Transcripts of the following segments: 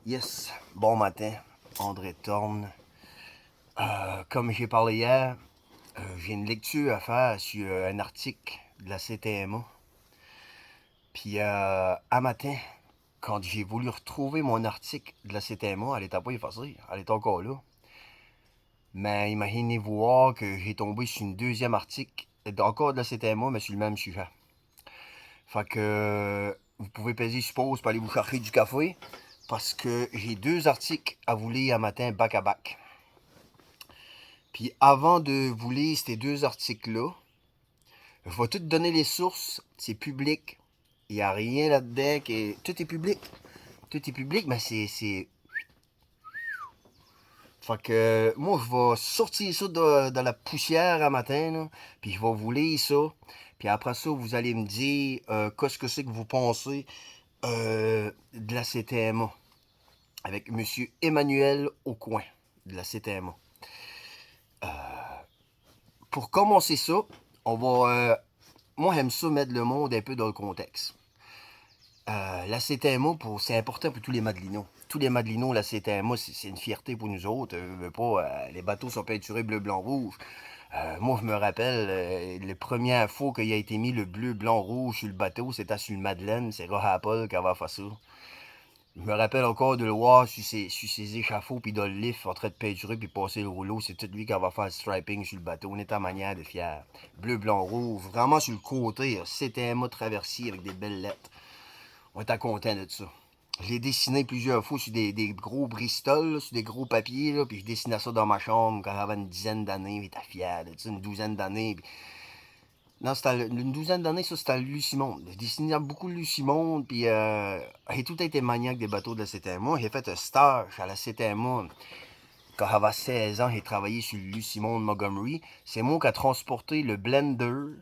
Yes, bon matin, André Thorne. Comme j'ai parlé hier, j'ai une lecture à faire sur un article de la CTMA. Puis, à matin, quand j'ai voulu retrouver mon article de la CTMA, elle était pas effacée, elle est encore là. Mais imaginez-vous voir que j'ai tombé sur une deuxième article, encore de la CTMA, mais sur le même sujet. Fait que vous pouvez peser sur pause pour aller vous chercher du café, parce que j'ai deux articles à vous lire à matin back à back. Puis avant de vous lire ces deux articles-là, je vais tout donner les sources. C'est public. Il n'y a rien là-dedans. Tout est public. Tout est public, mais c'est. Fait que moi, je vais sortir ça de la poussière à matin, là, puis je vais vous lire ça. Puis après ça, vous allez me dire qu'est-ce que c'est que vous pensez de la CTMA. Avec M. Emmanuel Aucoin, de la CTMA. Pour commencer ça, on va moi, j'aime ça mettre le monde un peu dans le contexte. La CTMA, c'est important pour tous les Madelinos. Tous les Madelinos, la CTMA, c'est une fierté pour nous autres. Les bateaux sont peinturés bleu, blanc, rouge. Moi, je me rappelle, le premier info qu'il a été mis le bleu, blanc, rouge sur le bateau, c'était sur le Madeleine. C'est Rahapol qui avait fait ça. Je me rappelle encore de le voir sur ses échafauds, puis dans le lift, en train de peinturer, puis passer le rouleau. C'est tout lui qui va faire le striping sur le bateau. On est en manière de fier. Bleu, blanc, rouge. Vraiment sur le côté, CTMA traversier avec des belles lettres. On était content de ça. Je l'ai dessiné plusieurs fois sur des gros Bristol, là, sur des gros papiers, là, puis je dessinais ça dans ma chambre quand j'avais une dizaine d'années, j'étais fier de ça, une douzaine d'années. Non, c'était une douzaine d'années, ça, c'était Lucimonde. Je dessinais beaucoup Lucimonde, puis j'ai tout été maniaque des bateaux de la CTMA. J'ai fait un stage à la CTMA. Quand j'avais 16 ans, j'ai travaillé sur le Lucimonde Montgomery. C'est moi qui a transporté le blender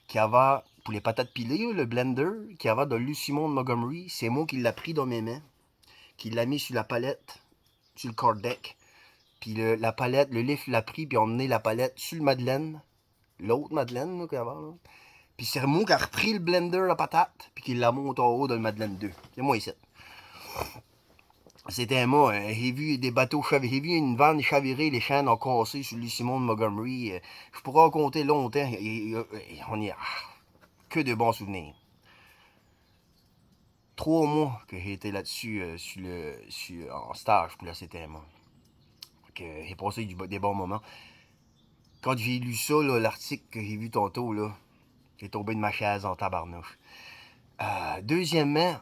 qui avait, pour les patates pilées, le blender qui avait de Lucimonde Montgomery. C'est moi qui l'a pris dans mes mains, qui l'a mis sur la palette, sur le cord deck. Puis la palette, le lift l'a pris, puis on a emmené la palette sur le Madeleine. L'autre Madeleine, qu'il y avait, là. Puis c'est moi qui a repris le blender à patate, puis qui l'a monté en haut dans le Madeleine 2. C'est moi ici. C'était moi. J'ai vu des bateaux chavirés. J'ai vu une vanne chavirée, les chaînes ont cassé sur le Simon de Montgomery. Je pourrais raconter longtemps. On y a que de bons souvenirs. 3 mois que j'ai été là-dessus en stage pour la CTMA. J'ai passé des bons moments. Quand j'ai lu ça, l'article que j'ai vu tantôt, là, j'ai tombé de ma chaise en tabarnouche. Deuxièmement,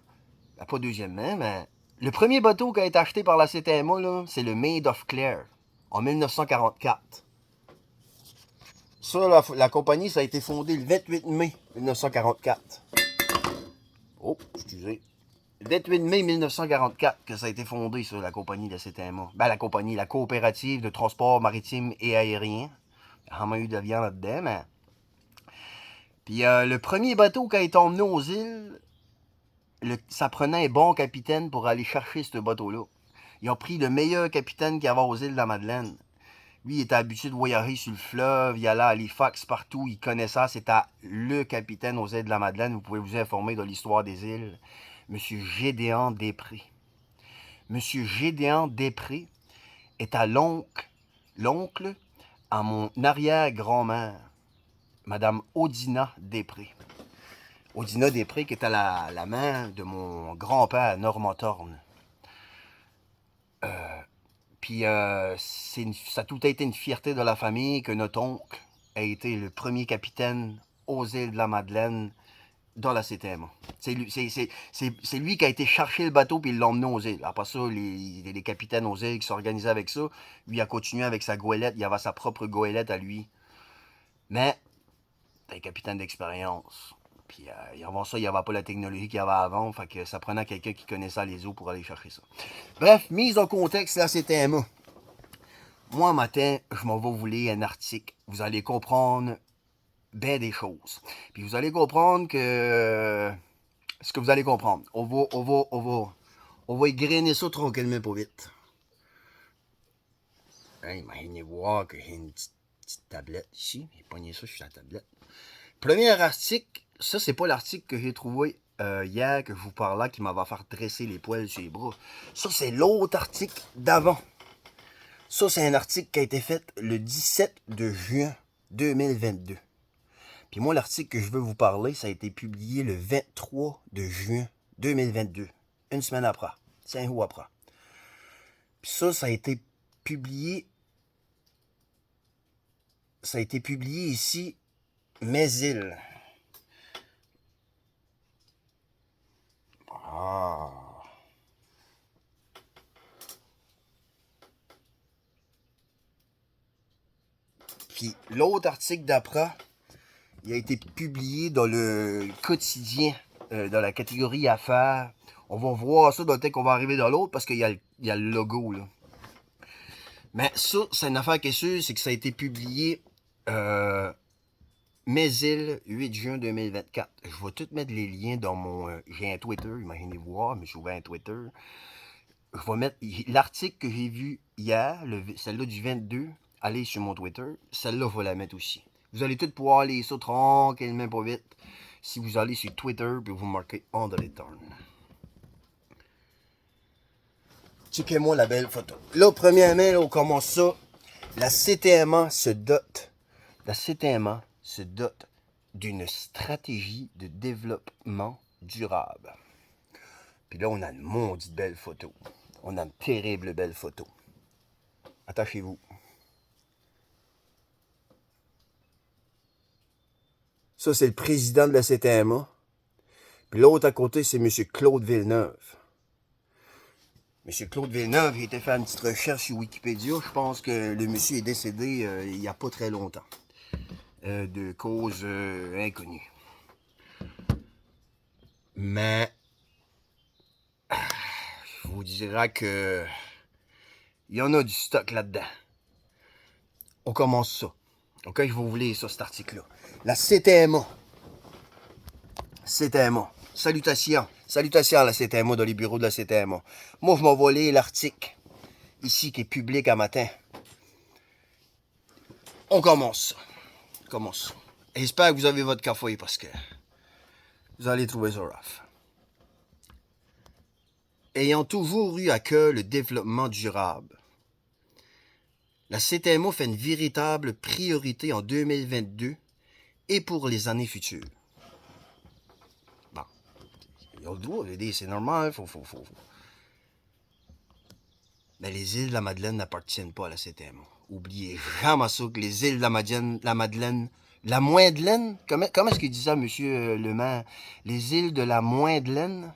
pas deuxièmement, mais le premier bateau qui a été acheté par la CTMA, c'est le Maid of Clare, en 1944. Ça, la compagnie, ça a été fondé le 28 mai 1944. Oh, excusez. Le 28 mai 1944 que ça a été fondé, ça, la compagnie de la CTMA. Ben, la coopérative de transport maritime et aérien. Il y a vraiment eu de viande là-dedans, mais... Puis le premier bateau qui a été emmené aux îles, ça prenait un bon capitaine pour aller chercher ce bateau-là. Ils ont pris le meilleur capitaine qu'il y avait aux îles de la Madeleine. Lui, il était habitué de voyager sur le fleuve, il allait à Halifax, partout, il connaissait, c'était le capitaine aux îles de la Madeleine. Vous pouvez vous informer de l'histoire des îles. Monsieur Gédéon Després. Monsieur Gédéon Després était l'oncle à mon arrière-grand-mère, Madame Odina Després. Odina Després, qui était la mère de mon grand-père, Normand Thorne. Puis ça a tout été une fierté de la famille que notre oncle a été le premier capitaine aux îles de la Madeleine dans la CTM. C'est lui qui a été chercher le bateau puis il l'a emmené aux îles. Après ça, les capitaines aux îles qui s'organisaient avec ça, lui a continué avec sa goélette. Il avait sa propre goélette à lui. Mais, t'es un capitaine d'expérience. Puis avant ça, il n'y avait pas la technologie qu'il y avait avant. Fait que ça prenait quelqu'un qui connaissait les eaux pour aller chercher ça. Bref, mise en contexte, la CTMA. Moi, matin, je m'en vais vous lire un article. Vous allez comprendre bien des choses. Puis vous allez comprendre que... Ce que vous allez comprendre. On va égrener ça tranquillement pas vite. Hey, imaginez voir que j'ai une petite tablette ici. J'ai pogné ça sur la tablette. Premier article, ça c'est pas l'article que j'ai trouvé hier que je vous parlais qui m'avait fait dresser les poils sur les bras. Ça, c'est l'autre article d'avant. Ça, c'est un article qui a été fait le 17 de juin 2022. Puis moi, l'article que je veux vous parler, ça a été publié le 23 de juin 2022. Une semaine après. 5 jours après. Puis ça a été publié. Ça a été publié ici, Mes-Îles. Ah. Puis l'autre article d'après, il a été publié dans le quotidien, dans la catégorie affaires. On va voir ça, peut-être qu'on va arriver dans l'autre parce qu'il y a le logo, là. Mais ça, c'est une affaire qui est sûre, c'est que ça a été publié Mes-Îles, 8 juin 2024. Je vais tout mettre les liens dans mon... j'ai un Twitter, imaginez-vous voir, mais j'ai ouvert un Twitter. Je vais mettre l'article que j'ai vu hier, celle-là du 22, allez sur mon Twitter. Celle-là, je vais la mettre aussi. Vous allez tous pouvoir aller ça tranquillement, pas vite. Si vous allez sur Twitter, puis vous marquez On the Return. Checkez-moi la belle photo. Là, premièrement, là, on commence ça. La CTMA se dote. La CTMA se dote d'une stratégie de développement durable. Puis là, on a une maudite belle photo. On a une terrible belle photo. Attachez-vous. Ça, c'est le président de la CTMA. Puis l'autre à côté, c'est M. Claude Villeneuve. M. Claude Villeneuve, il a été faire une petite recherche sur Wikipédia. Je pense que le monsieur est décédé il n'y a pas très longtemps. De cause inconnue. Mais je vous dirais que il y en a du stock là-dedans. On commence ça. Ok, je vais vous lire ça, cet article-là. La CTMA. CTMA. Salutations. Salutations à la CTMA, dans les bureaux de la CTMA. Moi, je m'en vais lire l'article ici qui est public à matin. On commence ça. On commence ça. J'espère que vous avez votre café parce que vous allez trouver ça rough. Ayant toujours eu à cœur le développement durable, la CTMA fait une véritable priorité en 2022 et pour les années futures. Bon, il y a le droit, c'est normal, faut. Mais les îles de la Madeleine n'appartiennent pas à la CTMA. Oubliez jamais ça que les îles de la Madeleine, la Moindelaine, comment est-ce qu'il dit ça, monsieur le maire? Les îles de la Moindelaine?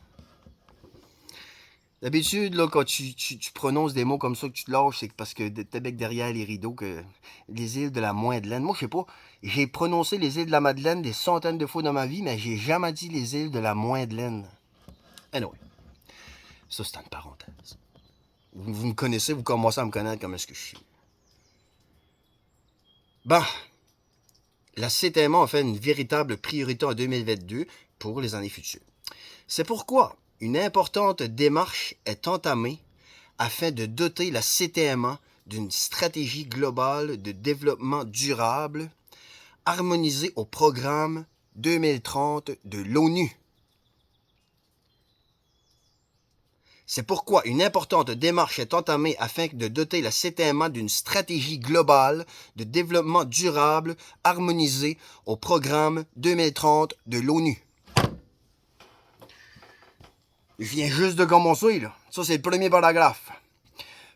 D'habitude, là, quand tu prononces des mots comme ça, que tu te lâches, c'est parce que t'es bec derrière les rideaux, que les îles de la Moindelaine. Moi, je sais pas, j'ai prononcé les îles de la Madeleine des centaines de fois dans ma vie, mais j'ai jamais dit les îles de la Moindelaine. Anyway, ça, c'est une parenthèse. Vous me connaissez, vous commencez à me connaître comme est-ce que je suis. Bon, la CTMA a fait une véritable priorité en 2022 pour les années futures. C'est pourquoi une importante démarche est entamée afin de doter la CTMA d'une stratégie globale de développement durable harmonisée au programme 2030 de l'ONU. C'est pourquoi une importante démarche est entamée afin de doter la CTMA d'une stratégie globale de développement durable harmonisée au programme 2030 de l'ONU. Je viens juste de commencer, là. Ça, c'est le premier paragraphe.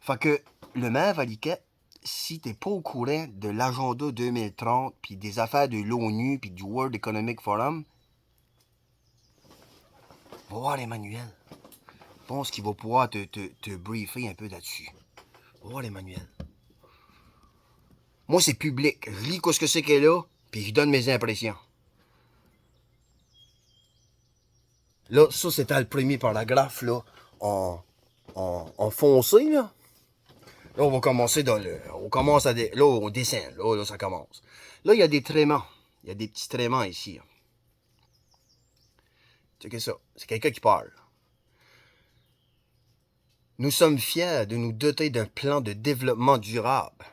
Fait que le maire Valiquette, si t'es pas au courant de l'agenda 2030, puis des affaires de l'ONU, puis du World Economic Forum, va voir Emmanuel. Je pense qu'il va pouvoir te briefer un peu là-dessus. Va voir Emmanuel. Moi, c'est public. Je lis ce que c'est qu'elle est là, puis je donne mes impressions. Là, ça, c'était le premier paragraphe, là, en foncé, là. Là, on va commencer dans le... On commence à... Là, on descend. Là, ça commence. Là, il y a des tréments. Il y a des petits tréments ici. Checkez ça. C'est quelqu'un qui parle. Nous sommes fiers de nous doter d'un plan de développement durable,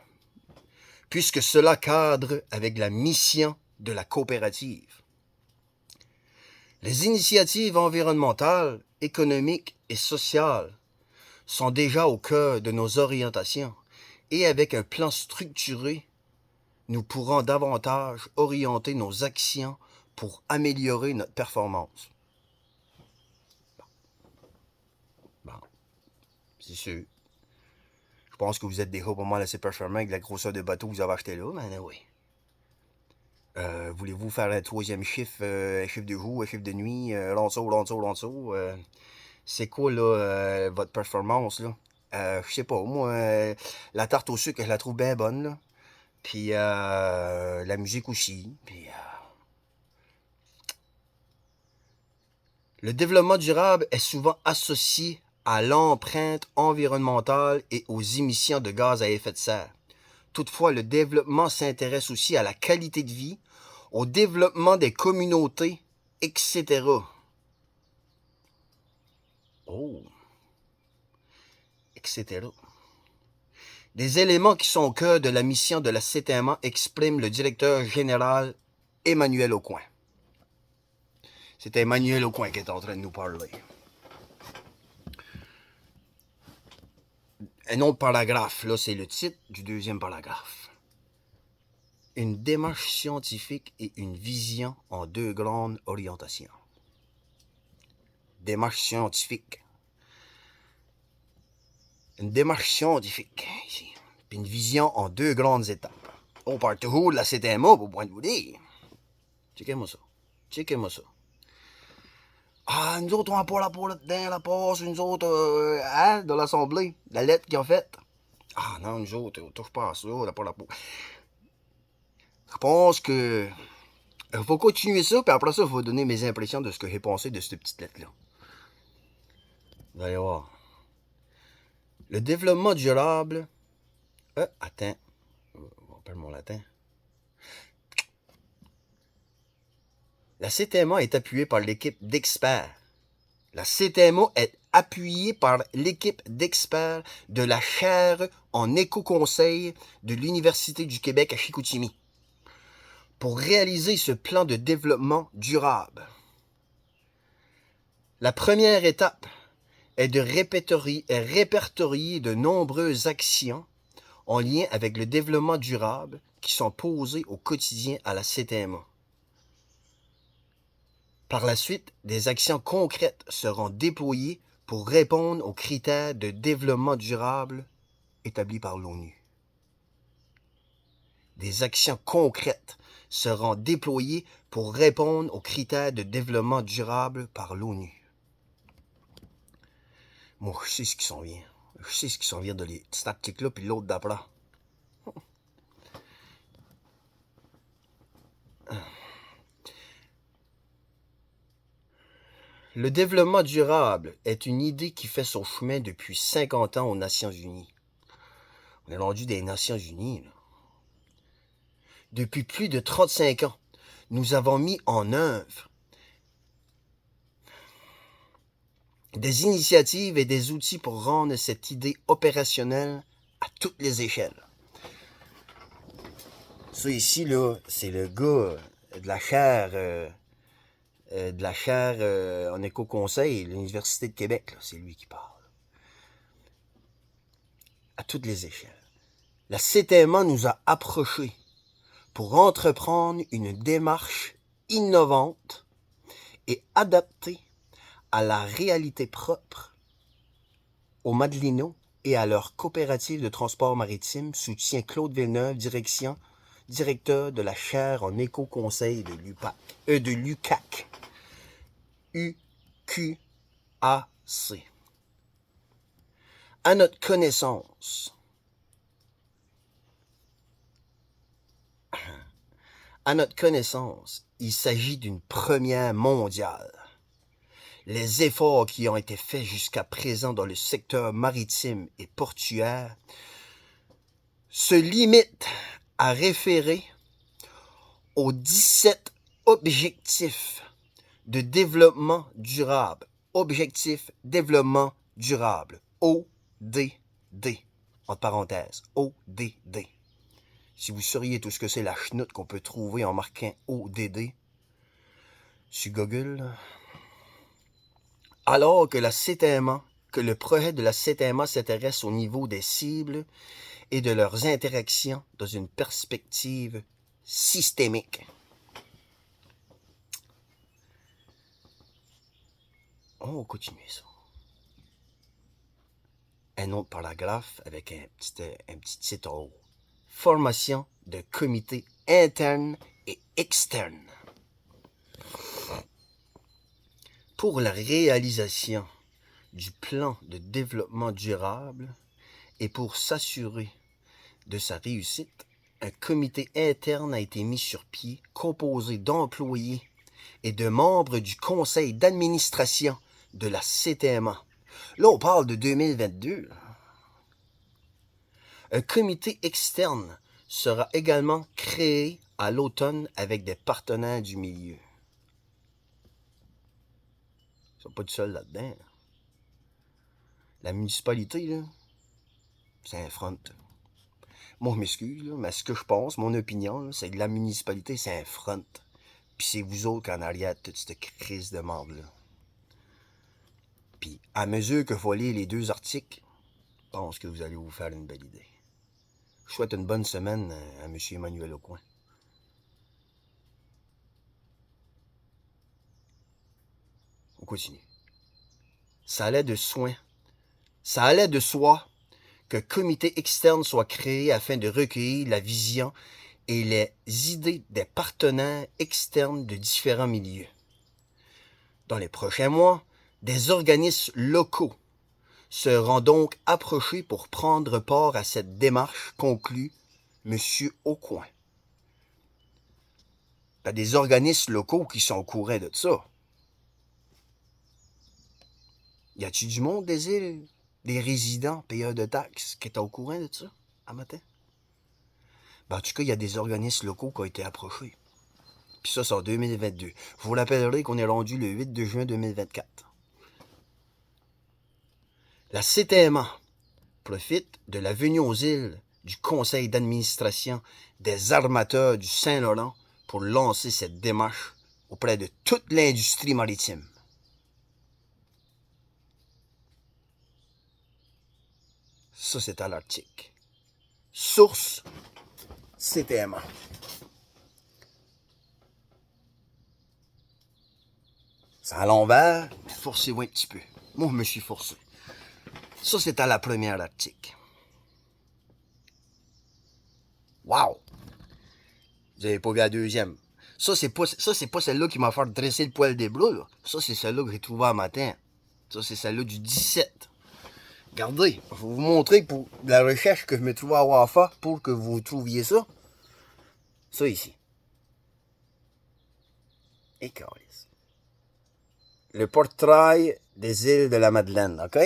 puisque cela cadre avec la mission de la coopérative. Les initiatives environnementales, économiques et sociales sont déjà au cœur de nos orientations et avec un plan structuré, nous pourrons davantage orienter nos actions pour améliorer notre performance. Bon, c'est sûr. Je pense que vous êtes déjà pas mal assez performant avec la grosseur de bateau que vous avez acheté là, mais oui. Voulez-vous faire un troisième chiffre, un chiffre de jour, un chiffre de nuit, l'en-dessous? C'est quoi, là, votre performance, là? Je sais pas, moi, la tarte au sucre, je la trouve bien bonne, là. Puis, la musique aussi. Puis, le développement durable est souvent associé à l'empreinte environnementale et aux émissions de gaz à effet de serre. Toutefois, le développement s'intéresse aussi à la qualité de vie, au développement des communautés, etc. Oh, etc. Des éléments qui sont au cœur de la mission de la CTMA exprime le directeur général Emmanuel Aucoin. C'est Emmanuel Aucoin qui est en train de nous parler. Un autre paragraphe, là, c'est le titre du deuxième paragraphe. Une démarche scientifique et une vision en deux grandes orientations. Démarche scientifique. Une démarche scientifique, ici. Puis une vision en deux grandes étapes. On part toujours de la CTMA pour point de vous dire. Checkez-moi ça. Checkez-moi ça. Ah, nous autres, on n'a pas la peau là-dedans, la passe, nous autres, hein, de l'Assemblée, la lettre qu'ils ont faite. Ah non, nous autres, on touche pas à ça, on n'a pas la peau. Je pense que faut continuer ça, puis après ça, il faut donner mes impressions de ce que j'ai pensé de cette petite lettre-là. Vous allez voir. Le développement durable... attends. On perd mon latin. La CTMA est appuyée par l'équipe d'experts. La CTMA est appuyée par l'équipe d'experts de la chaire en éco-conseil de l'Université du Québec à Chicoutimi pour réaliser ce plan de développement durable. La première étape est de répertorier de nombreuses actions en lien avec le développement durable qui sont posées au quotidien à la CTMA. Par la suite, des actions concrètes seront déployées pour répondre aux critères de développement durable établis par l'ONU. Des actions concrètes seront déployées pour répondre aux critères de développement durable par l'ONU. Moi, je sais ce qui s'en vient. Je sais ce qui s'en vient de cet article-là puis l'autre d'après. Le développement durable est une idée qui fait son chemin depuis 50 ans aux Nations Unies. On est rendu des Nations Unies, là. Depuis plus de 35 ans, nous avons mis en œuvre des initiatives et des outils pour rendre cette idée opérationnelle à toutes les échelles. Ça ici, là, c'est le gars de la chaire en éco-conseil, l'Université de Québec, là, c'est lui qui parle. À toutes les échelles. La CTMA nous a approchés pour entreprendre une démarche innovante et adaptée à la réalité propre aux Madelinots et à leur coopérative de transport maritime, soutient Claude Villeneuve, directeur de la chaire en éco-conseil de l'UQAC. UQAC. À notre connaissance, il s'agit d'une première mondiale. Les efforts qui ont été faits jusqu'à présent dans le secteur maritime et portuaire se limitent à référer aux 17 objectifs de développement durable. Objectifs développement durable. ODD. Entre parenthèses. ODD. Si vous sauriez tout ce que c'est la chenoute qu'on peut trouver en marquant ODD, sur Google, là. Alors que le projet de la CTMA s'intéresse au niveau des cibles et de leurs interactions dans une perspective systémique. On va continuer ça. Un autre paragraphe avec un petit titre en haut. Formation de comités internes et externes. Pour la réalisation du plan de développement durable et pour s'assurer de sa réussite, un comité interne a été mis sur pied, composé d'employés et de membres du conseil d'administration de la CTMA. Là, on parle de 2022. Un comité externe sera également créé à l'automne avec des partenaires du milieu. Ils sont pas tout seuls là-dedans. La municipalité, là, c'est un front. Moi, je m'excuse, là, mais ce que je pense, mon opinion, là, c'est que la municipalité, c'est un front. Puis c'est vous autres qui en arrière de toute cette crise de marde-là. Puis, à mesure que vous lire les 2 articles, je pense que vous allez vous faire une belle idée. Je souhaite une bonne semaine à M. Emmanuel Aucoin. On continue. Ça allait de soi qu'un comité externe soit créé afin de recueillir la vision et les idées des partenaires externes de différents milieux. Dans les prochains mois, des organismes locaux seront donc approchés pour prendre part à cette démarche, conclut M. Aucoin. Il y a des organismes locaux qui sont au courant de ça. Y a-t-il du monde des îles, des résidents payeurs de taxes qui étaient au courant de ça, à matin? Ben, en tout cas, il y a des organismes locaux qui ont été approchés. Puis ça, c'est en 2022. Je vous rappellerai qu'on est rendu le 8 de juin 2024. La CTMA profite de la venue aux îles du conseil d'administration des armateurs du Saint-Laurent pour lancer cette démarche auprès de toute l'industrie maritime. Ça, c'est à l'article. Source CTMA. C'est à l'envers, mais forcez-vous un petit peu. Moi, je me suis forcé. Ça, c'est à la première article. Wow! Vous n'avez pas vu la deuxième. Ça, c'est pas celle-là qui m'a fait dresser le poil des bras, là. Ça, c'est celle-là que j'ai trouvée un matin. Ça, c'est celle-là du 17. Regardez, je vais vous montrer pour la recherche que je me trouvais à avoir fait pour que vous trouviez ça. Ça ici. Et câlisse. Le portrait des îles de la Madeleine, OK?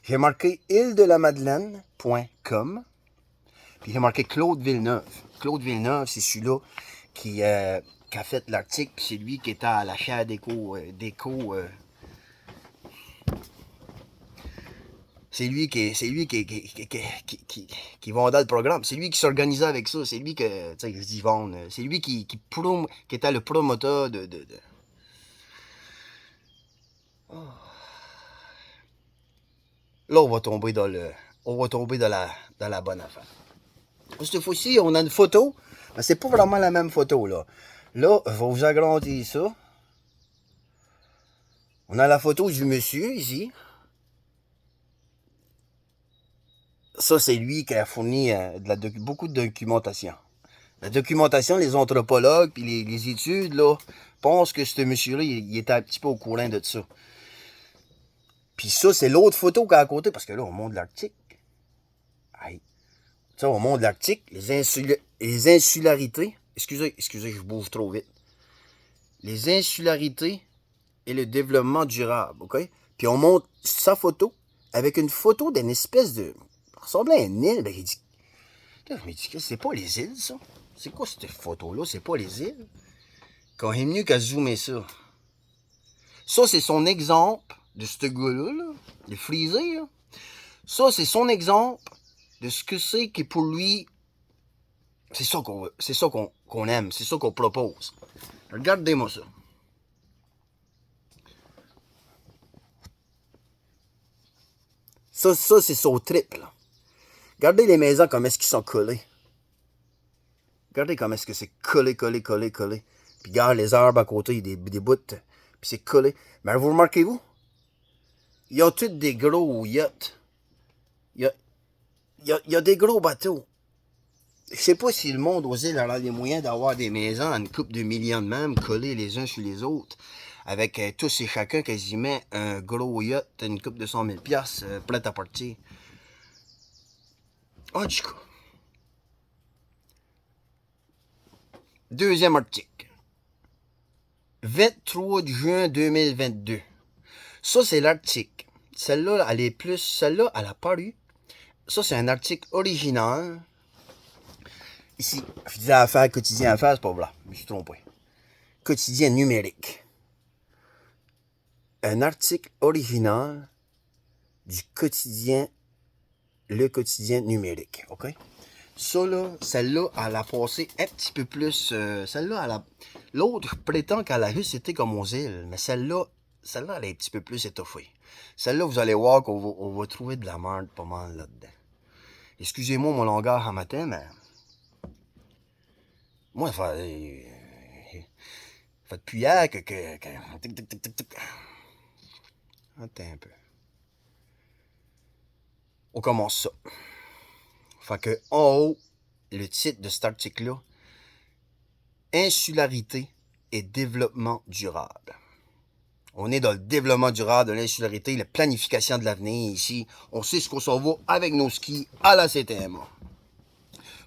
J'ai marqué îledelamadeleine.com. Puis j'ai marqué Claude Villeneuve. Claude Villeneuve, c'est celui-là qui a fait l'article, puis c'est lui qui était à la chaire d'éco. C'est lui qui vendait le programme. C'est lui qui s'organisait avec ça. C'est lui que, tu sais, je dis vendre. C'est lui qui était le promoteur de. Oh. Là, on va tomber dans la bonne affaire. Cette fois-ci, on a une photo. Mais c'est pas vraiment la même photo, là. Là, je vais vous agrandir ça. On a la photo du monsieur, ici. Ça, c'est lui qui a fourni beaucoup de documentation. La documentation, les anthropologues puis les études, là, pensent que ce monsieur-là, il était un petit peu au courant de ça. Puis ça, c'est l'autre photo qu'il y a à côté, parce que là, on montre l'Arctique. Aïe. Ça, on montre l'Arctique, les insularités. Excusez, je bouge trop vite. Les insularités et le développement durable, OK? Puis on montre sa photo avec une photo d'une espèce de... Ça ressemblait à une île. Ben, il dit... Là, je me dis que c'est pas les îles, ça. C'est quoi cette photo-là? C'est pas les îles? Quand il est mieux qu'à zoomer ça. Ça, c'est son exemple de ce gars-là, là, le frisé, là. Ça, c'est son exemple de ce que c'est qui pour lui... C'est ça qu'on aime, c'est ça qu'on propose. Regardez-moi ça. Ça c'est son trip, là. Regardez les maisons, comme est-ce qu'ils sont collés. Regardez comment est-ce que c'est collé. Puis regarde les arbres à côté, des bouts, puis c'est collé. Mais vous remarquez-vous? Il y a tous des gros yachts. Il y a des gros bateaux. Je sais pas si le monde aux îles a les moyens d'avoir des maisons à une couple de millions de même, collés les uns sur les autres, avec tous et chacun quasiment un gros yacht, une couple de 100 000 $, prêt à partir. En tout cas. Deuxième article. 23 juin 2022. Ça, c'est l'article. Celle-là, elle est plus... Celle-là, elle a paru. Ça, c'est un article original. Ici, je disais affaires, quotidien affaires, c'est pas vrai. Je me suis trompé. Quotidien numérique. Un article original du quotidien, le quotidien numérique. OK? Ça, là, celle-là, elle a passé un petit peu plus... celle-là, elle a... L'autre prétend qu'elle a juste été comme aux îles, mais celle-là, elle est un petit peu plus étoffée. Celle-là, vous allez voir qu'on va trouver de la merde pas mal là-dedans. Excusez-moi mon langage en matin, mais... Moi, ça fait depuis hier que... Attends un peu. On commence ça. Fait que, en haut, le titre de cet article-là, Insularité et développement durable. On est dans le développement durable de l'insularité, la planification de l'avenir ici. On sait ce qu'on s'en va avec nos skis à la CTMA.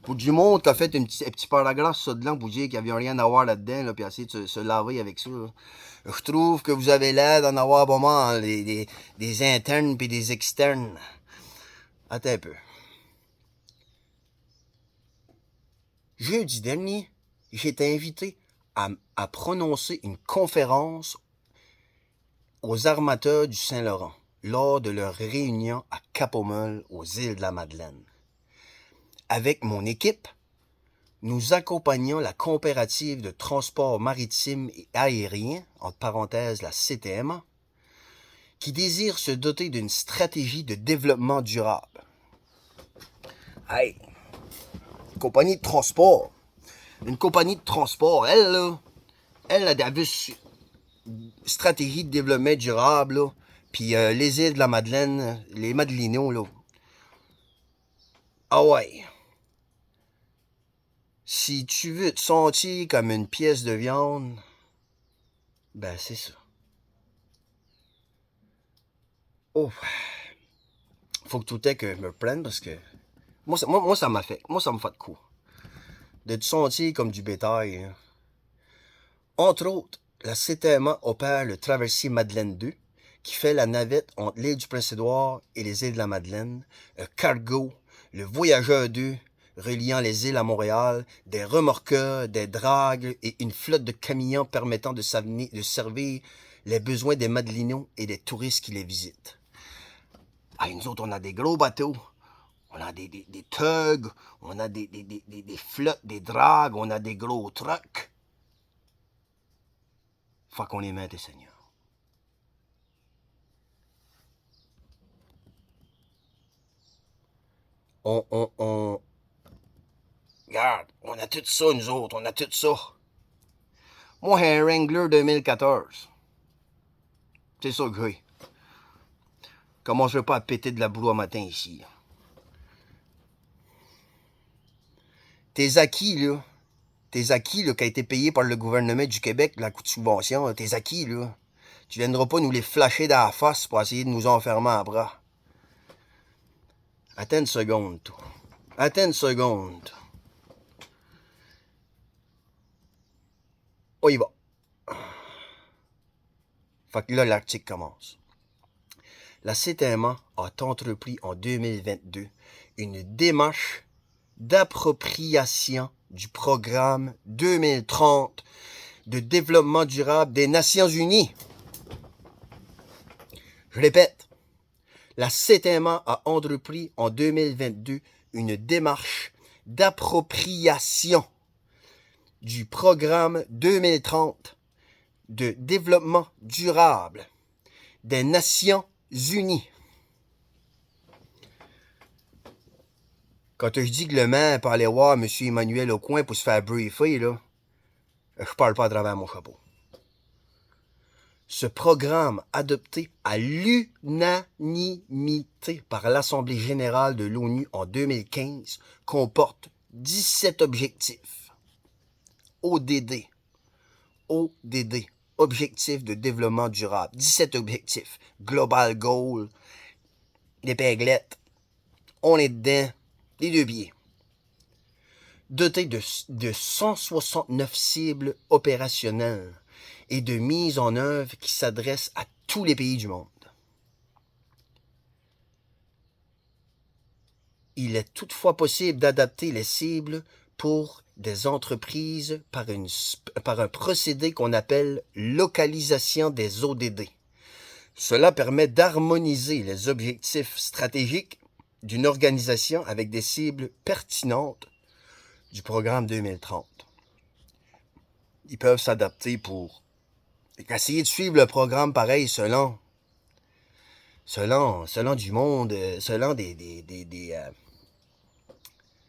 Pour du monde qui a fait un petit paragraphe ça dedans pour dire qu'il n'y avait rien à voir là-dedans, là, puis essayer de se laver avec ça. Là. Je trouve que vous avez l'air d'en avoir pas mal, des internes puis des externes. Attends un peu. Jeudi dernier, j'ai été invité à prononcer une conférence aux armateurs du Saint-Laurent lors de leur réunion à Cap-aux-Meules, aux îles de la Madeleine. Avec mon équipe, nous accompagnons la coopérative de transport maritime et aérien, entre parenthèses la CTMA, qui désire se doter d'une stratégie de développement durable. Hey, une compagnie de transport. Une compagnie de transport, elle, là, elle a des stratégie de développement durable, là. Puis les îles de la Madeleine, les Madelinos, là. Ah ouais. Si tu veux te sentir comme une pièce de viande, ben c'est ça. Oh. Faut que tout est que je me prenne parce que... Moi, ça m'a fait. Moi, ça me fait de quoi. De te sentir comme du bétail. Hein. Entre autres, la CTMA opère le traversier Madeleine 2, qui fait la navette entre l'île du Prince-Édouard et les îles de la Madeleine, un cargo, le Voyageur 2, reliant les îles à Montréal, des remorqueurs, des dragues et une flotte de camions permettant de servir les besoins des Madelinos et des touristes qui les visitent. Ah, nous autres, on a des gros bateaux, on a des tugs, on a des flottes, des dragues, on a des gros trucks. Faut qu'on les mette, Seigneur. Regarde, on a tout ça, nous autres, on a tout ça. Moi, j'ai un Wrangler 2014. C'est ça que j'ai. Commencerai pas à péter de la boue à matin ici. Tes acquis, là, qui a été payé par le gouvernement du Québec, la coût de subvention, là, tes acquis, là, tu viendras pas nous les flasher dans la face pour essayer de nous enfermer à bras. Attends une seconde, toi. Attends une seconde. On y va. Fait que là, l'article commence. La CTMA a entrepris en 2022 une démarche d'appropriation du programme 2030 de développement durable des Nations Unies. Je répète, la CTMA a entrepris en 2022 une démarche d'appropriation du programme 2030 de développement durable des Nations Unies. Quand je dis que le maire peut aller voir M. Emmanuel Aucoin pour se faire briefer, là, je parle pas à travers mon chapeau. Ce programme, adopté à l'unanimité par l'Assemblée générale de l'ONU en 2015, comporte 17 objectifs. ODD. ODD. Objectifs de développement durable. 17 objectifs. Global Goal. Les péglettes. On est dedans. Les deux pieds. Doté de 169 cibles opérationnelles et de mise en œuvre qui s'adressent à tous les pays du monde. Il est toutefois possible d'adapter les cibles pour des entreprises par un procédé qu'on appelle localisation des ODD. Cela permet d'harmoniser les objectifs stratégiques d'une organisation avec des cibles pertinentes du programme 2030. Ils peuvent s'adapter pour essayer de suivre le programme pareil selon du monde, selon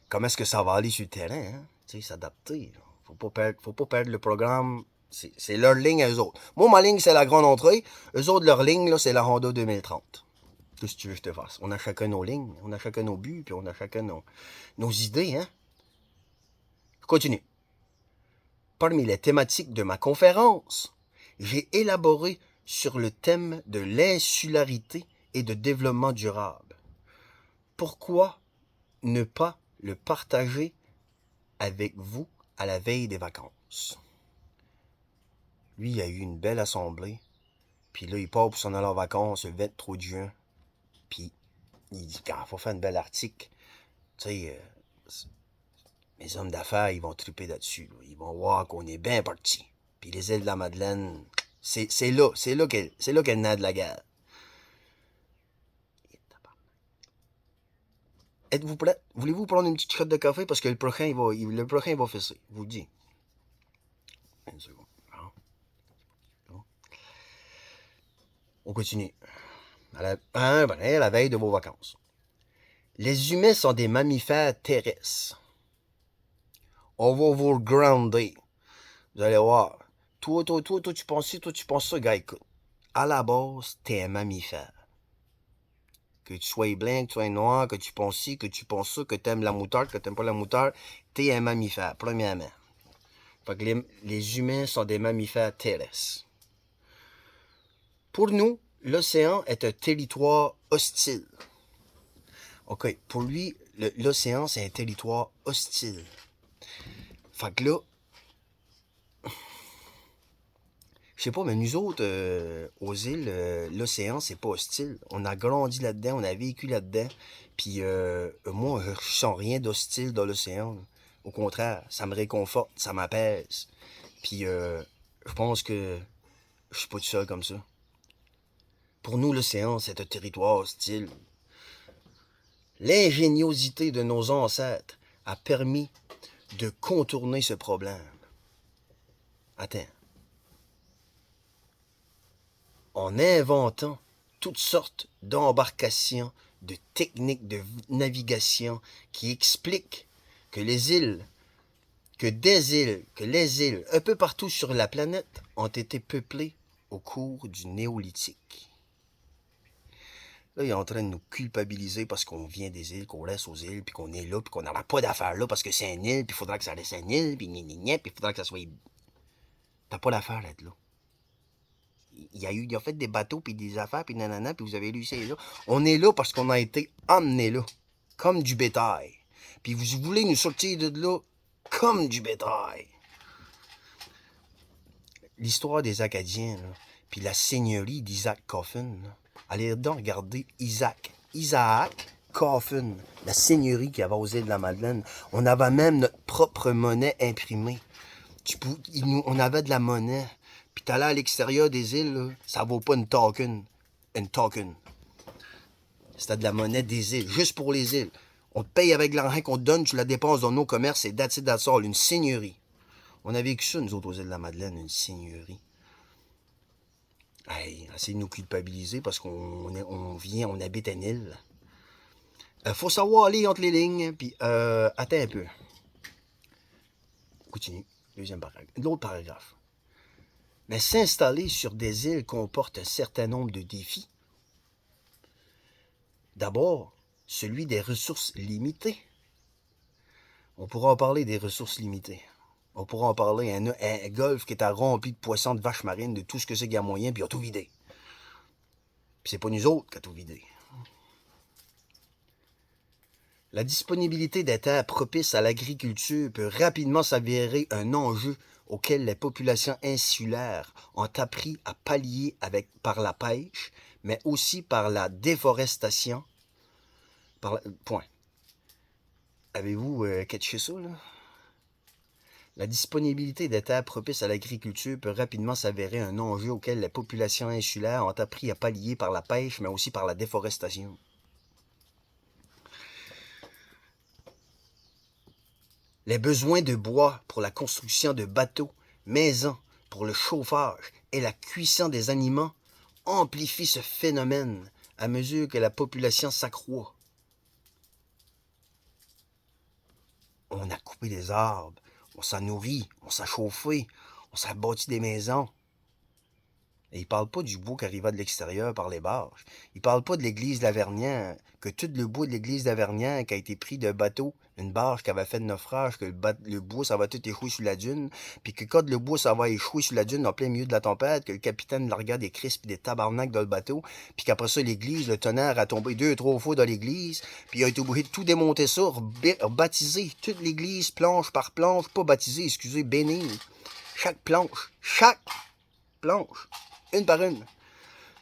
comment est-ce que ça va aller sur le terrain, hein? Tu sais, s'adapter. Faut pas perdre le programme. C'est leur ligne à eux autres. Moi, ma ligne, c'est la grande entrée. Eux autres, leur ligne, là, c'est la Honda 2030. Qu'est-ce que tu veux que je te fasse? On a chacun nos lignes, on a chacun nos buts, puis on a chacun nos idées, hein? Je continue. Parmi les thématiques de ma conférence, j'ai élaboré sur le thème de l'insularité et de développement durable. Pourquoi ne pas le partager avec vous à la veille des vacances? Lui, il a eu une belle assemblée, puis là, il part pour s'en aller en vacances le 23 juin, puis il dit qu'il faut faire une belle article. Tu sais, mes hommes d'affaires, ils vont triper là-dessus. Là. Ils vont voir qu'on est bien parti. Puis les îles de la Madeleine, c'est là qu'elle naît de la guerre. Êtes-vous prêts? Voulez-vous prendre une petite shot de café? Parce que le prochain, il va fesser. Je vous le dis. Une seconde. On continue. À la veille de vos vacances. Les humains sont des mammifères terrestres. On va vous grounder. Vous allez voir. Toi, tu penses ça, gars, écoute. À la base, t'es un mammifère. Que tu sois blanc, que tu sois noir, que tu penses ci, que tu penses ça, que t'aimes la moutarde, que t'aimes pas la moutarde, t'es un mammifère, premièrement. Fait que les humains sont des mammifères terrestres. Pour nous, l'océan est un territoire hostile. OK, pour lui, l'océan, c'est un territoire hostile. Fait que là, je sais pas, mais nous autres, aux îles, l'océan, c'est pas hostile. On a grandi là-dedans, on a vécu là-dedans. Puis moi, je sens rien d'hostile dans l'océan. Au contraire, ça me réconforte, ça m'apaise. Puis je pense que je suis pas tout seul comme ça. Pour nous, l'océan, c'est un territoire hostile. L'ingéniosité de nos ancêtres a permis de contourner ce problème. Attends. En inventant toutes sortes d'embarcations, de techniques de navigation qui expliquent que les îles, un peu partout sur la planète, ont été peuplées au cours du néolithique. Là, il est en train de nous culpabiliser parce qu'on vient des îles, qu'on reste aux îles, puis qu'on est là, puis qu'on n'aura pas d'affaires là parce que c'est une île, puis il faudra que ça reste une île, puis puis il faudra que ça soit... T'as pas d'affaires d'être là. Il a fait des bateaux, puis des affaires, puis nanana, puis vous avez réussi là. On est là parce qu'on a été emmenés là, comme du bétail. Puis vous voulez nous sortir de là comme du bétail. L'histoire des Acadiens, là, puis la seigneurie d'Isaac Coffin, là. Allez donc regarder Isaac Coffin, la seigneurie qui avait aux îles de la Madeleine. On avait même notre propre monnaie imprimée. On avait de la monnaie. Puis t'allais à l'extérieur des îles, là, ça vaut pas une token. Une token. C'était de la monnaie des îles, juste pour les îles. On te paye avec l'argent qu'on te donne, tu la dépenses dans nos commerces, c'est that's it, that's all, une seigneurie. On a vécu ça, nous autres, aux îles de la Madeleine, une seigneurie. Hey, essayez de nous culpabiliser parce qu'on habite une île. Faut savoir aller entre les lignes, puis attends un peu. Continue. Deuxième paragraphe. L'autre paragraphe. Mais s'installer sur des îles comporte un certain nombre de défis. D'abord, celui des ressources limitées. On pourra en parler des ressources limitées. On pourra en parler un golfe qui est rempli de poissons, de vaches marines, de tout ce que c'est qu'il y a moyen, puis il a tout vidé. Puis c'est pas nous autres qui a tout vidé. La disponibilité des terres propices à l'agriculture peut rapidement s'avérer un enjeu auquel les populations insulaires ont appris à pallier par la pêche, mais aussi par la déforestation. Point. Avez-vous catché ça, là? La disponibilité des terres propices à l'agriculture peut rapidement s'avérer un enjeu auquel les populations insulaires ont appris à pallier par la pêche, mais aussi par la déforestation. Les besoins de bois pour la construction de bateaux, maisons, pour le chauffage et la cuisson des aliments amplifient ce phénomène à mesure que la population s'accroît. On a coupé des arbres, on s'en nourrit, on s'en chauffé, on s'en bâti des maisons. Et il ne parle pas du bois qui arriva de l'extérieur par les barges. Il ne parle pas de l'église d'Avernières, que tout le bois de l'église d'Avernières qui a été pris d'un bateau, une barge qui avait fait de naufrage, que le bois, ça va tout échouer sur la dune, puis que quand le bois, ça va échouer sur la dune en plein milieu de la tempête, que le capitaine la regarde des crisps et des tabarnaks dans le bateau, puis qu'après ça, l'église, le tonnerre a tombé 2-3 fois dans l'église, puis il a été obligé de tout démonter ça, rebaptiser toute l'église, planche par planche, pas baptisée, excusez, bénie. Chaque planche, une par une.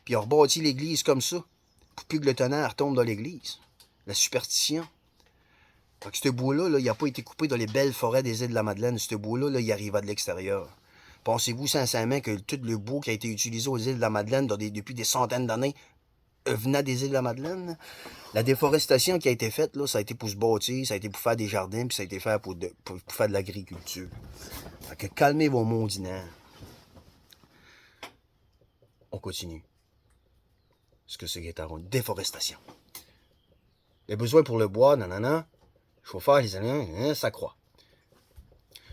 Puis on rebâtit l'église comme ça, pour plus que le tonnerre tombe dans l'église. La superstition. Fait que ce bois-là, il n'a pas été coupé dans les belles forêts des îles de la Madeleine. Ce bois-là, il arriva de l'extérieur. Pensez-vous sincèrement que tout le bois qui a été utilisé aux îles de la Madeleine depuis des centaines d'années venait des îles de la Madeleine? La déforestation qui a été faite, là, ça a été pour se bâtir, ça a été pour faire des jardins, puis ça a été fait pour faire de l'agriculture. Fait que calmez vos mondinaires. On continue. Ce que c'est qu'une déforestation. Les besoins pour le bois, nanana, chauffage, les animaux, ça croît.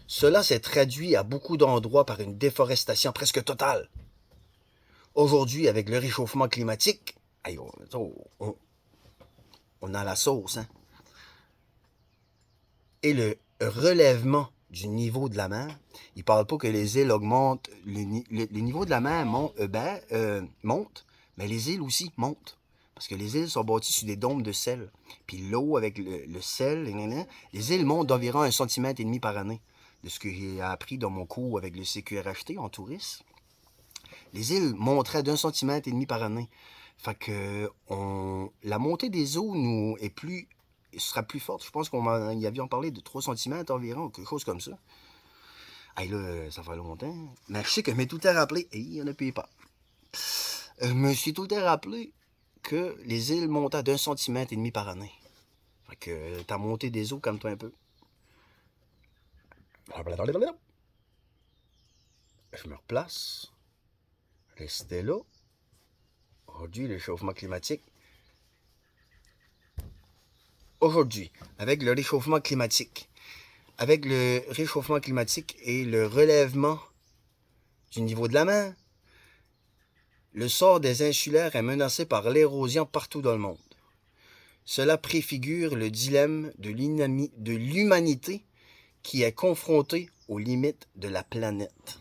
Cela s'est traduit à beaucoup d'endroits par une déforestation presque totale. Aujourd'hui, avec le réchauffement climatique, on a la sauce, hein? Et le relèvement du niveau de la mer, il ne parle pas que les îles augmentent, le niveau de la mer monte, mais les îles aussi montent. Parce que les îles sont bâties sur des dômes de sel. Puis l'eau avec le sel, les îles montent d'environ 1,5 cm par année. De ce que j'ai appris dans mon cours avec le CQRHT en tourisme. Les îles monteraient d'1,5 cm par année. Fait que la montée des eaux sera plus forte. Je pense qu'on y avait parlé de 3 cm environ, quelque chose comme ça. Hey, là, ça fait longtemps. Mais je sais que je m'ai tout le temps rappelé. Il y en a pas. Je me suis tout le temps rappelé que les îles montaient d'1,5 cm par année. Fait que ta montée des eaux, calme-toi un peu. Je me replace. Restez là. Aujourd'hui, le réchauffement climatique. Aujourd'hui, avec le réchauffement climatique et le relèvement du niveau de la mer, le sort des insulaires est menacé par l'érosion partout dans le monde. Cela préfigure le dilemme de l'humanité qui est confrontée aux limites de la planète.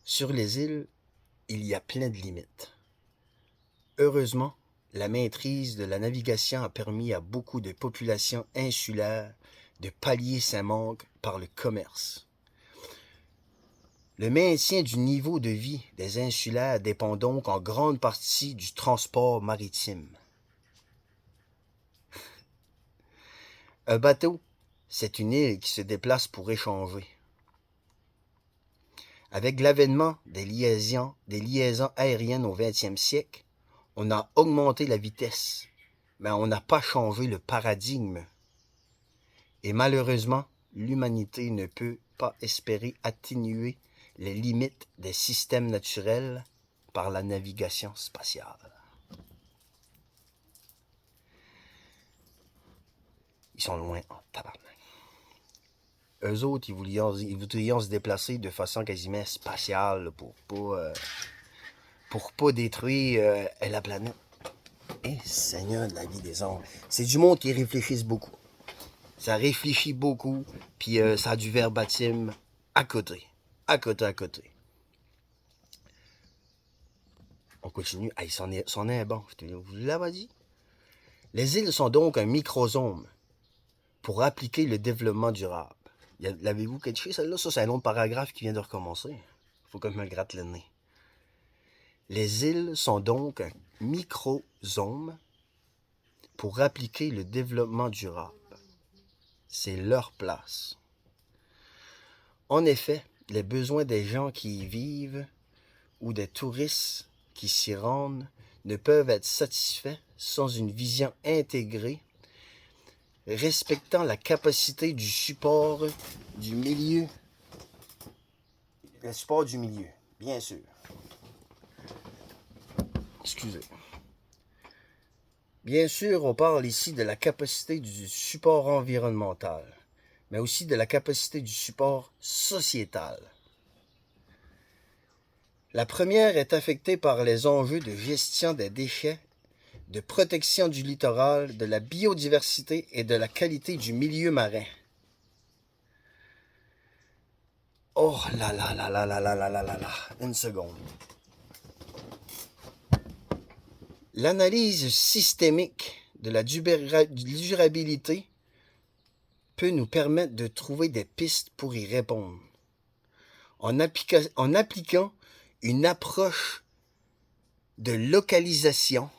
Sur les îles, il y a plein de limites. Heureusement, la maîtrise de la navigation a permis à beaucoup de populations insulaires de pallier ces manques par le commerce. Le maintien du niveau de vie des insulaires dépend donc en grande partie du transport maritime. Un bateau, c'est une île qui se déplace pour échanger. Avec l'avènement des liaisons aériennes au 20e siècle, on a augmenté la vitesse, mais on n'a pas changé le paradigme. Et malheureusement, l'humanité ne peut pas espérer atténuer les limites des systèmes naturels par la navigation spatiale. Ils sont loin en tabarnak. Eux autres, ils voudrions se déplacer de façon quasiment spatiale pour pas détruire la planète. Eh, Seigneur de la vie des hommes. C'est du monde qui réfléchissent beaucoup. Ça réfléchit beaucoup, puis ça a du verbatim à côté. À côté. On continue. Ah, c'en est bon. Vous l'avez dit? Les îles sont donc un microsome pour appliquer le développement durable. L'avez-vous catché, celle-là? Ça, c'est un autre paragraphe qui vient de recommencer. Faut que je me gratte le nez. Les îles sont donc un microsome pour appliquer le développement durable. C'est leur place. En effet, les besoins des gens qui y vivent ou des touristes qui s'y rendent ne peuvent être satisfaits sans une vision intégrée respectant la capacité du support du milieu. Le support du milieu, bien sûr. Excusez. Bien sûr, on parle ici de la capacité du support environnemental, mais aussi de la capacité du support sociétal. La première est affectée par les enjeux de gestion des déchets, de protection du littoral, de la biodiversité et de la qualité du milieu marin. Oh là là là là là là là là là là, une seconde. L'analyse systémique de la durabilité peut nous permettre de trouver des pistes pour y répondre. En appliquant une approche de localisation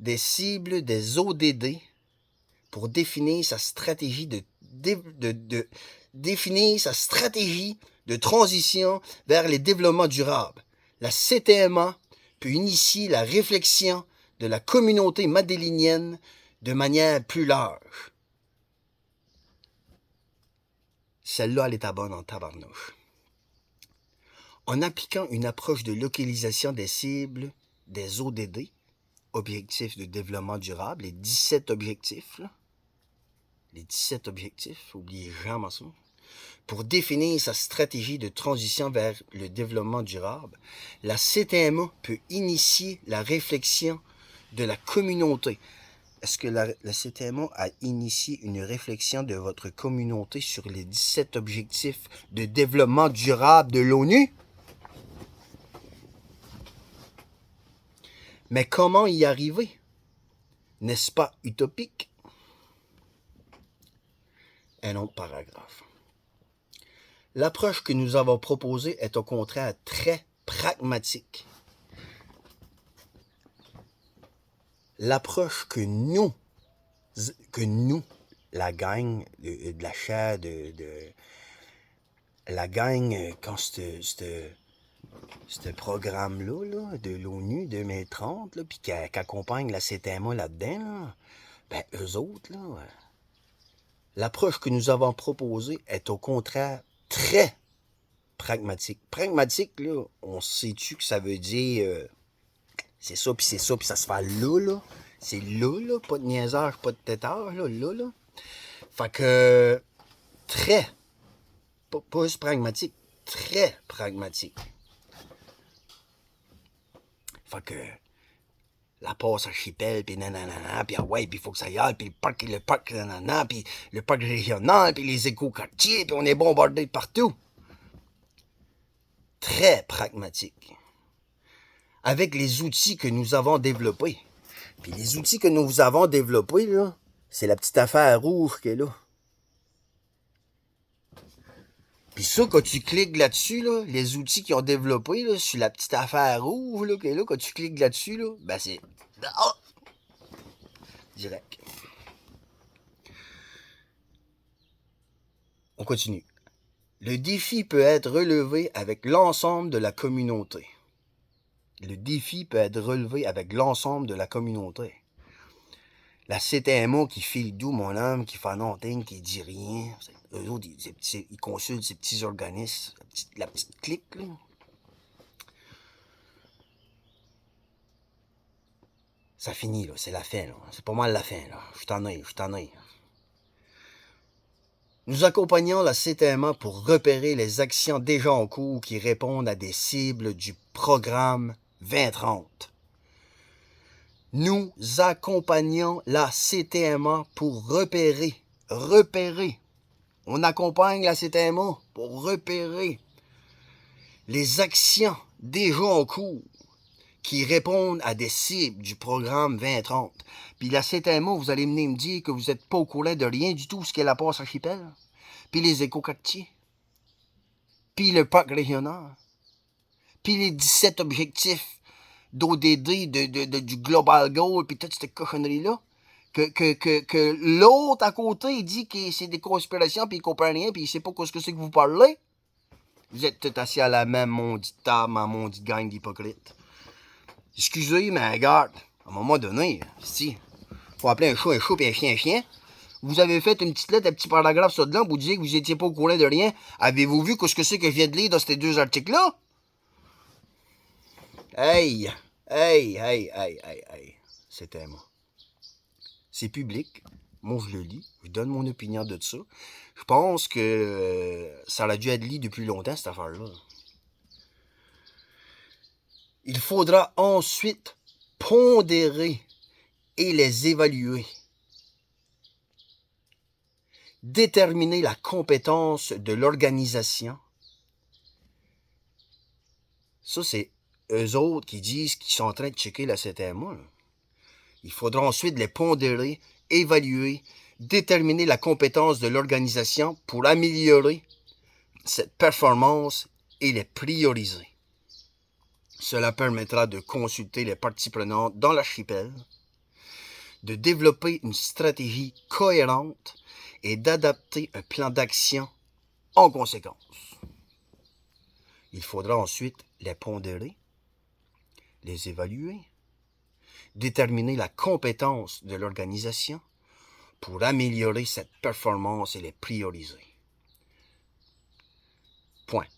des cibles des ODD pour définir sa stratégie de transition vers les développements durables. La CTMA peut initier la réflexion de la communauté madélinienne de manière plus large. Celle-là, elle est à bonne en tabarnouche. En appliquant une approche de localisation des cibles des ODD, objectifs de développement durable, les 17 objectifs, là, oubliez jamais ça, pour définir sa stratégie de transition vers le développement durable, la CTMA peut initier la réflexion de la communauté. Est-ce que la CTMA a initié une réflexion de votre communauté sur les 17 objectifs de développement durable de l'ONU? Mais comment y arriver? N'est-ce pas utopique? Un autre paragraphe. L'approche que nous avons proposée est au contraire très pragmatique. L'approche que nous, la gang de la chair, la gang, quand ce programme-là, là, de l'ONU 2030, puis qui accompagne la CTMA là-dedans, là, ben, eux autres, là, l'approche que nous avons proposée est au contraire très pragmatique. Pragmatique, là, on sait-tu que ça veut dire c'est ça, puis ça se fait là. C'est là, pas de niaisage, pas de tétard, là. Fait que, très, pas juste pragmatique, très pragmatique. Fait que, la passe archipel, puis nanana, puis ouais, puis il faut que ça y aille, puis le parc nanana, puis le parc régional, puis les éco-quartiers, puis on est bombardé de partout. Très pragmatique. Avec les outils que nous avons développés. Puis les outils que nous avons développés, là, c'est la petite affaire rouge qui est là. Puis ça, quand tu cliques là-dessus, là, les outils qu'ils ont développés, là, sur la petite affaire rouge, là, qui est là, quand tu cliques là-dessus, là, ben c'est... Ah! Direct. On continue. Le défi peut être relevé avec l'ensemble de la communauté. Le défi peut être relevé avec l'ensemble de la communauté. La CTMA qui file doux, mon homme, qui fait nothing, qui dit rien. Eux autres, ils consultent ces petits organismes, la petite clique, là. Ça finit, là. C'est la fin, là. C'est pas mal la fin, là. Je t'en ai. Nous accompagnons la CTMA pour repérer les actions déjà en cours qui répondent à des cibles du programme 2030. Nous accompagnons la CTMA pour repérer. On accompagne la CTMA pour repérer les actions déjà en cours qui répondent à des cibles du programme 2030. Puis la CTMA, vous allez venir me dire que vous n'êtes pas au courant de rien du tout ce qu'est la passe archipel, puis les écoquartiers, puis le parc régional, puis les 17 objectifs d'ODD, du Global Goal, puis toute cette cochonnerie-là. Que l'autre à côté, il dit que c'est des conspirations, puis il comprend rien, puis il sait pas ce que c'est que vous parlez. Vous êtes tous assis à la même maudite table, ma maudite gang d'hypocrites. Excusez, mais regarde, à un moment donné, si, faut appeler un chat et un chien. Vous avez fait une petite lettre, un petit paragraphe sur de là, vous disiez que vous étiez pas au courant de rien. Avez-vous vu ce que c'est que je viens de lire dans ces deux articles-là? Hey! C'était moi. C'est public. Moi, je le lis. Je donne mon opinion de ça. Je pense que ça a dû être lu depuis longtemps, cette affaire-là. Il faudra ensuite pondérer et les évaluer. Déterminer la compétence de l'organisation. Ça, c'est eux autres qui disent qu'ils sont en train de checker la CTMA. Il faudra ensuite les pondérer, évaluer, déterminer la compétence de l'organisation pour améliorer cette performance et les prioriser. Cela permettra de consulter les parties prenantes dans l'archipel, de développer une stratégie cohérente et d'adapter un plan d'action en conséquence. Il faudra ensuite les pondérer, les évaluer, déterminer la compétence de l'organisation pour améliorer cette performance et les prioriser. Point.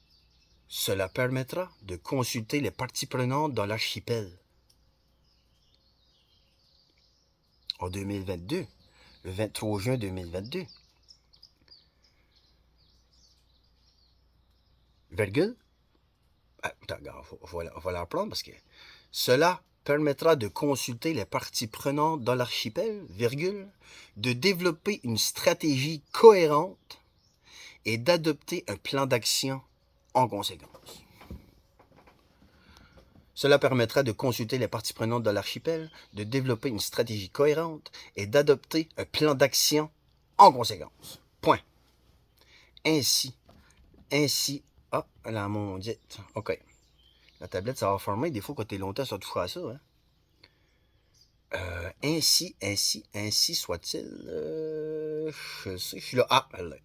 Cela permettra de consulter les parties prenantes dans l'archipel. En 2022, le 23 juin 2022. Virgule. Attends, on va la reprendre parce que cela permettra de consulter les parties prenantes dans l'archipel, virgule, de développer une stratégie cohérente et d'adopter un plan d'action en conséquence. Cela permettra de consulter les parties prenantes dans l'archipel, de développer une stratégie cohérente et d'adopter un plan d'action en conséquence. Point. Ainsi, ah, la maudite. OK. La tablette, ça va former. Des fois, quand t'es longtemps, ça touchera à ça. Hein? Ainsi soit-il. Je sais, je suis là. Ah, elle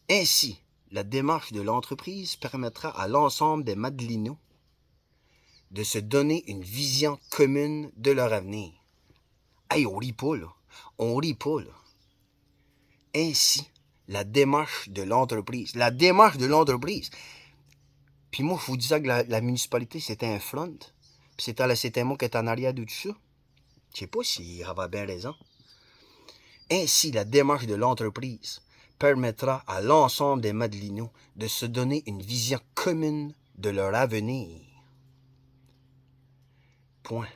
est. Ainsi, la démarche de l'entreprise permettra à l'ensemble des Madelinots de se donner une vision commune de leur avenir. Hey, on rit pas, là. On rit pas, là. Ainsi, la démarche de l'entreprise. La démarche de l'entreprise. Puis moi, je vous disais que la municipalité, c'était un front. Puis c'était la CTMA qui était en arrière de tout ça. Je sais pas s'il avait bien raison. Ainsi, la démarche de l'entreprise permettra à l'ensemble des Madelinots de se donner une vision commune de leur avenir. Point.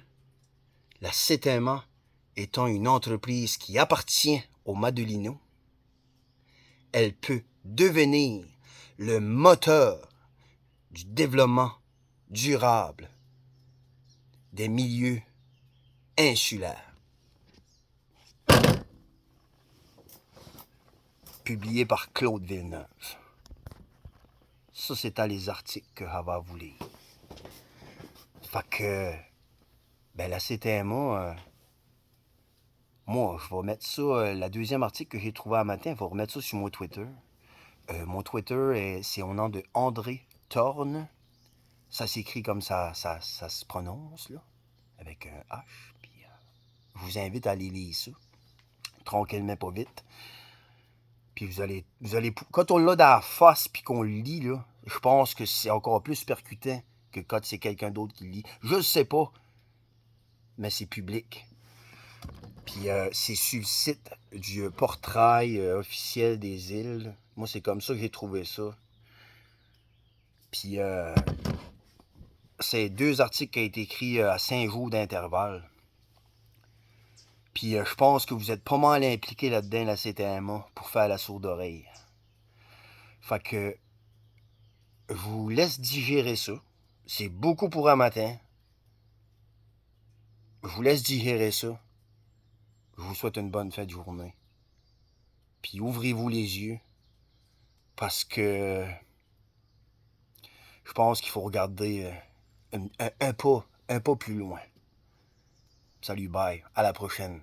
La CTMA étant une entreprise qui appartient aux Madelinots, elle peut devenir le moteur du développement durable des milieux insulaires. Publié par Claude Villeneuve. Ça, c'était les articles que Hava voulait. Fait que, ben la CTMA, moi, je vais mettre ça, la deuxième article que j'ai trouvé un matin, je vais remettre ça sur mon Twitter. Mon Twitter, c'est au nom de André Thorne. Ça s'écrit comme ça se prononce, là, avec un H. Puis, je vous invite à aller lire ça, tranquillement, pas vite. Puis vous allez, quand on l'a dans la face puis qu'on le lit, là, je pense que c'est encore plus percutant que quand c'est quelqu'un d'autre qui le lit. Je sais pas. mais c'est public. Puis c'est sur le site du portail officiel des îles. Moi, c'est comme ça que j'ai trouvé ça. Puis c'est 2 articles qui ont été écrits à 5 jours d'intervalle. Puis je pense que vous êtes pas mal impliqué là-dedans, la CTMA, pour faire la sourde oreille. Fait que je vous laisse digérer ça. C'est beaucoup pour un matin. Je vous laisse digérer ça. Je vous souhaite une bonne fin de journée. Puis ouvrez-vous les yeux. Parce que je pense qu'il faut regarder un pas plus loin. Salut, bye. À la prochaine.